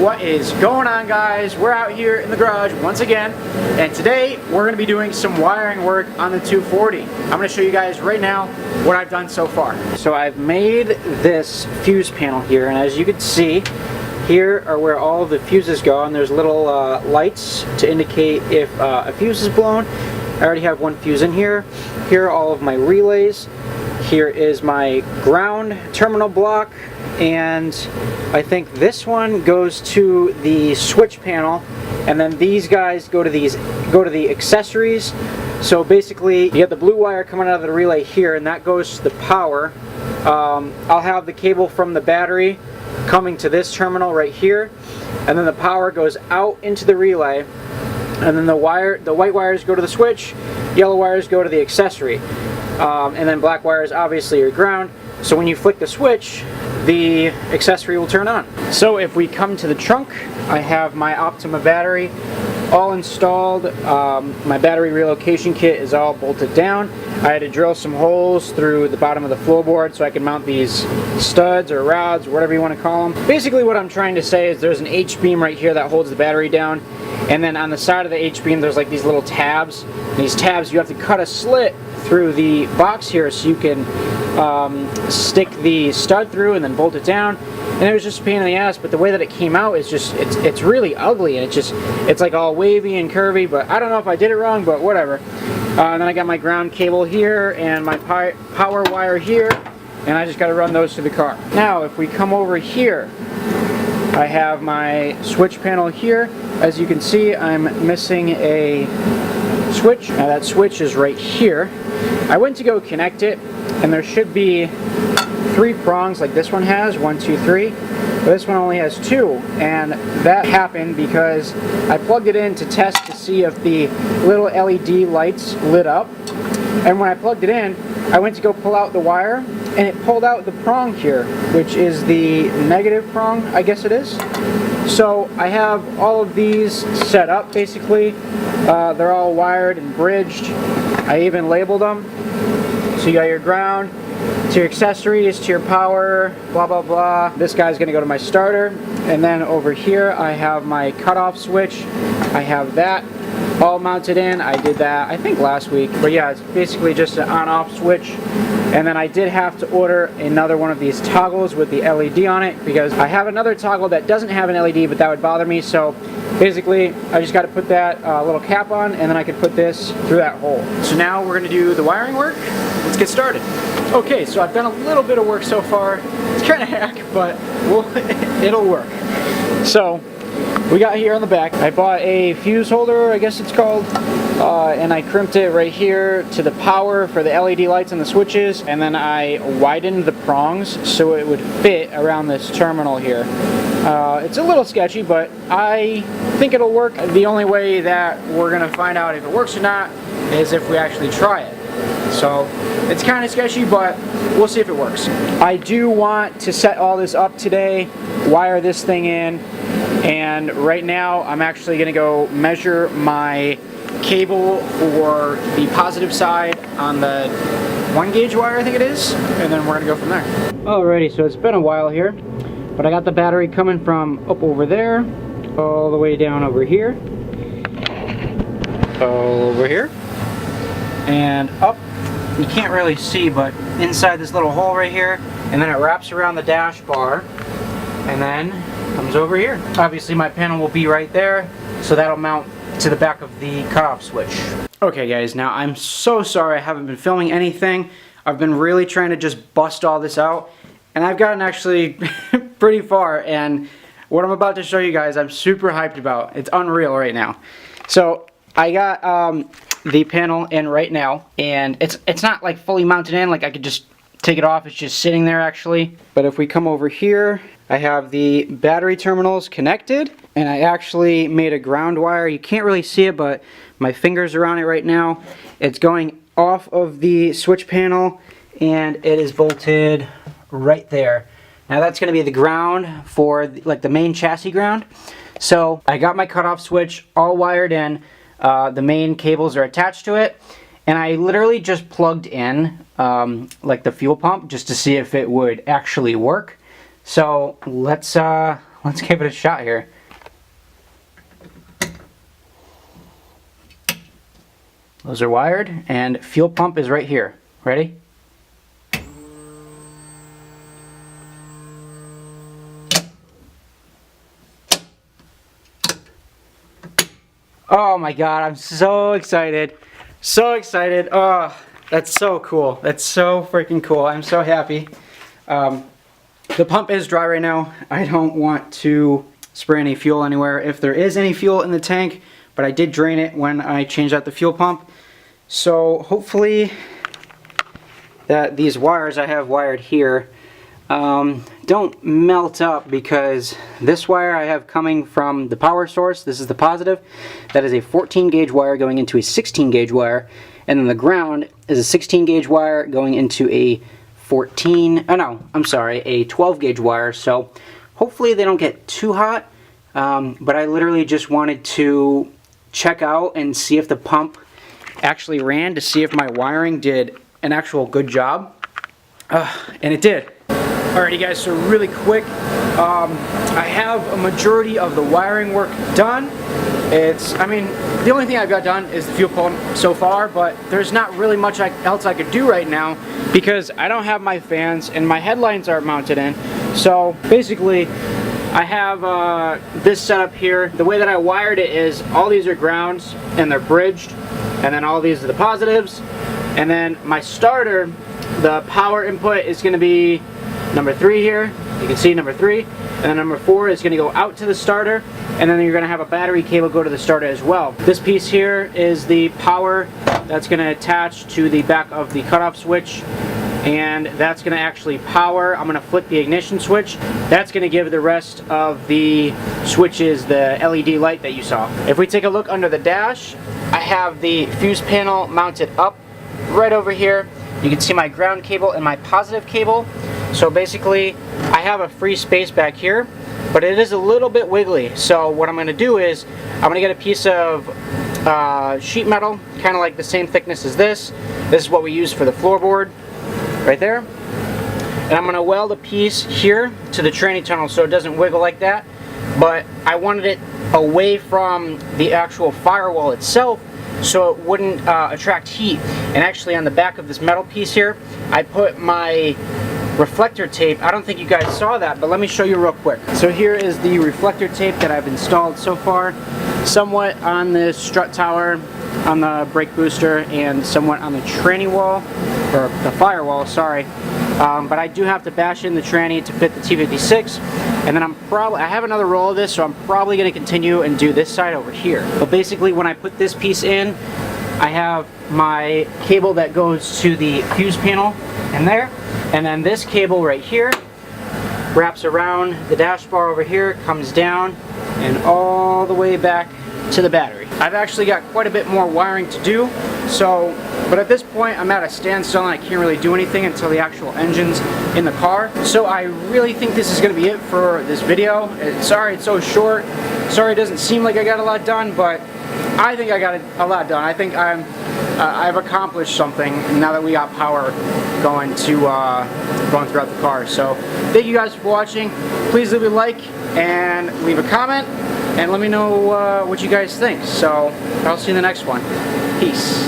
What is going on, guys? We're out here in the garage once again, and today we're going to be doing some wiring work on the 240. I'm going to show you guys right now what I've done so far. So I've made this fuse panel here, and as you can see, here are where all of the fuses go, and there's little lights to indicate if a fuse is blown. I already have one fuse in here. Here are all of my relays. Here is my ground terminal block, and I think this one goes to the switch panel, and then these guys go to the accessories. So basically, you get the blue wire coming out of the relay here, and that goes to the power. I'll have the cable from the battery coming to this terminal right here, and then the power goes out into the relay, and then the white wires go to the switch, yellow wires go to the accessory. And then black wires obviously are ground, so when you flick the switch, the accessory will turn on. So if we come to the trunk, I have my Optima battery all installed. My battery relocation kit is all bolted down. I had to drill some holes through the bottom of the floorboard so I can mount these studs or rods, whatever you want to call them. Basically what I'm trying to say is there's an H-beam right here that holds the battery down, and then on the side of the H-beam there's like these little tabs. And these tabs, you have to cut a slit through the box here so you can stick the stud through and then bolt it down. And it was just a pain in the ass, but the way that it came out is just, it's really ugly, and it's like all wavy and curvy, but I don't know if I did it wrong, but whatever. And then I got my ground cable here and my power wire here, and I just got to run those to the car. Now if we come over here, I have my switch panel here. As you can see, I'm missing a switch. Now that switch is right here. I went to go connect it, and there should be 3 prongs like this one has, 1, 2, 3. But this one only has 2, and that happened because I plugged it in to test to see if the little LED lights lit up. And when I plugged it in, I went to go pull out the wire, and it pulled out the prong here, which is the negative prong, I guess it is. So I have all of these set up basically. They're all wired and bridged. I even labeled them. So you got your ground, to your accessories, to your power, blah blah blah. This guy's gonna go to my starter, and then over here I have my cutoff switch. I have that all mounted in. I did that I think last week, but yeah, it's basically just an on-off switch. And then I did have to order another one of these toggles with the LED on it, because I have another toggle that doesn't have an LED, but that would bother me. So basically I just got to put that little cap on, and then I could put this through that hole. So now we're going to do the wiring work. Let's get started. Okay, so I've done a little bit of work so far. It's kind of hack, but it'll work. So we got here on the back, I bought a fuse holder, I guess it's called, and I crimped it right here to the power for the LED lights and the switches, and then I widened the prongs so it would fit around this terminal here. It's a little sketchy, but I think it'll work. The only way that we're going to find out if it works or not is if we actually try it. So it's kind of sketchy, but we'll see if it works. I do want to set all this up today, wire this thing in, and right now I'm actually going to go measure my cable for the positive side on the 1 gauge wire, I think it is, and then we're going to go from there. Alrighty, so it's been a while here, but I got the battery coming from up over there, all the way down over here, all over here, and up. You can't really see, but inside this little hole right here, and then it wraps around the dash bar, and then comes over here. Obviously my panel will be right there, so that'll mount to the back of the cutoff switch. Okay guys, now I'm so sorry I haven't been filming anything. I've been really trying to just bust all this out, and I've gotten actually pretty far, and what I'm about to show you guys I'm super hyped about. It's unreal right now. So I got the panel in right now, and it's not like fully mounted in, like I could just take it off. It's just sitting there actually. But if we come over here, I have the battery terminals connected, and I actually made a ground wire. You can't really see it, but my fingers are on it right now. It's going off of the switch panel, and it is bolted right there. Now that's going to be the ground for like the main chassis ground. So I got my cutoff switch all wired in. The main cables are attached to it, and I literally just plugged in like the fuel pump just to see if it would actually work. So let's give it a shot here. Those are wired, and fuel pump is right here. Ready? Oh my god, I'm so excited. So excited. Oh, that's so cool. That's so freaking cool. I'm so happy. The pump is dry right now. I don't want to spray any fuel anywhere if there is any fuel in the tank, but I did drain it when I changed out the fuel pump. So hopefully that these wires I have wired here don't melt up, because this wire I have coming from the power source, this is the positive, that is a 14 gauge wire going into a 16 gauge wire, and then the ground is a 16 gauge wire going into a a 12 gauge wire. So hopefully they don't get too hot, but I literally just wanted to check out and see if the pump actually ran, to see if my wiring did an actual good job, and it did. Alrighty guys, so really quick, I have a majority of the wiring work done. The only thing I've got done is the fuel pump so far, but there's not really much else I could do right now because I don't have my fans and my headlights aren't mounted in. So basically, I have this setup here. The way that I wired it is all these are grounds and they're bridged, and then all these are the positives, and then my starter, the power input is going to be number 3 here. You can see number 3, and then number 4 is going to go out to the starter, and then you're going to have a battery cable go to the starter as well. This piece here is the power that's going to attach to the back of the cutoff switch, and that's going to actually power. I'm going to flip the ignition switch. That's going to give the rest of the switches the LED light that you saw. If we take a look under the dash, I have the fuse panel mounted up right over here. You can see my ground cable and my positive cable. So basically, I have a free space back here, but it is a little bit wiggly. So what I'm going to do is, I'm going to get a piece of sheet metal, kind of like the same thickness as this. This is what we use for the floorboard, right there. And I'm going to weld a piece here to the tranny tunnel so it doesn't wiggle like that. But I wanted it away from the actual firewall itself, so it wouldn't attract heat. And actually on the back of this metal piece here, I put my reflector tape. I don't think you guys saw that, but let me show you real quick. So here is the reflector tape that I've installed so far, somewhat on the strut tower, on the brake booster, and somewhat on the tranny wall, or the firewall, sorry. But I do have to bash in the tranny to fit the T56, and then I have another roll of this, so I'm probably going to continue and do this side over here. But basically when I put this piece in, I have my cable that goes to the fuse panel in there, and then this cable right here wraps around the dash bar over here, comes down and all the way back to the battery. I've actually got quite a bit more wiring to do, but at this point I'm at a standstill and I can't really do anything until the actual engine's in the car. So I really think this is going to be it for this video. Sorry it's so short. Sorry it doesn't seem like I got a lot done, but I think I got a lot done. I think I've accomplished something now that we got power going throughout the car. So thank you guys for watching. Please leave a like and leave a comment and let me know what you guys think. So I'll see you in the next one. Peace.